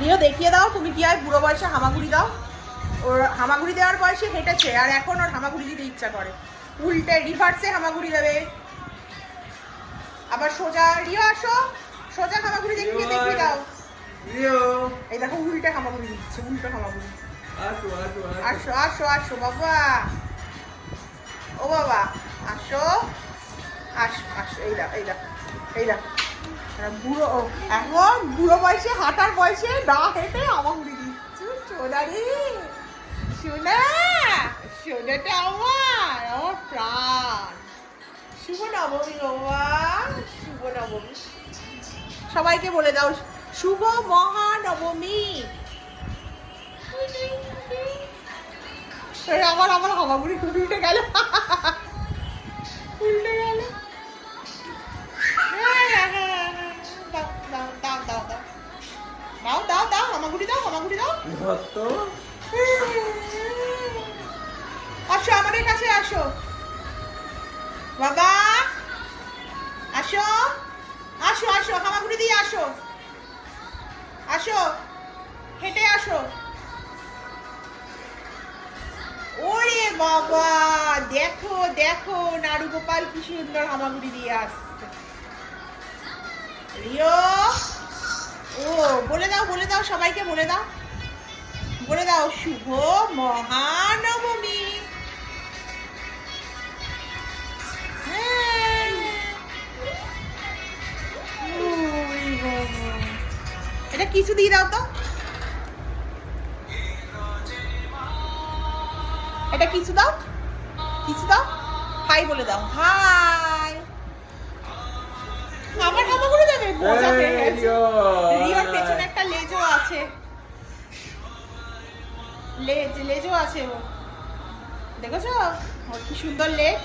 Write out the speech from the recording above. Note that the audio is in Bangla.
রিও দেখিয়ে দাও তুমি কি হয় বুড়ো বয়সে হামাগুড়ি দাও। ওর হামাগুড়ি দেওয়ার বয়সে হেঁটেছে আর এখন ওর হামাগুড়ি দিতে ইচ্ছা করে, উল্টে রিভার্সে হামাগুড়ি দেবে। আবার সোজা রিও আসো, সোজা হামাগুড়ি দেখিয়ে দাও। রিও এই দেখো উল্টে হামাগুড়ি দিচ্ছে, উল্টো হামাগুড়ি। আসো আসো আসো আসো আসো বাবা, ও বাবা আসো আসো আসো। এই দেখো এই দেখো এই দেখো বুড়ো, এখন বুড়ো বয়সে হাঁটার বয়সে না হেঁটে হামাগুড়ি দিচ্ছে। সোনারি সোনা, সোনাটা আমার, আমার প্রাণ। শুভ নবমী বাবা, শুভ নবমী। সবাইকে বলে দাও শুভ মহানবমী। আমার আমার হামাগুড়ি উল্টে গেল, উল্টে গেল। দাও দাও দাও দাও দাও দাও দাও হামাগুড়ি দাও, হামাগুড়ি দাও। ধরতো আসো আমাদের কাছে আসো বাবা, আসো আসো আসো হামাগুড়ি দিয়ে আসো, আসো হেঁটে আসো। ওরে বাবা দেখো দেখো নাড়ু গোপাল কি সুন্দর হামাগুড়ি দিয়ে আসছে। রিও ও বলে দাও সবাইকে বলে দাও, বলে দাও শুভ মহানবমী। এটা কিছু দিয়ে দাও তো, এটা কিছু দাও, কিছু দাও, হাই বলে দাও, হাই। আমার হামাগুড়ি দেবে, বোঝা পেয়ে গেছে। রিওর পেছনে একটা লেজও আছে, লেজও আছে। দেখেছো ওর কি সুন্দর লেজ।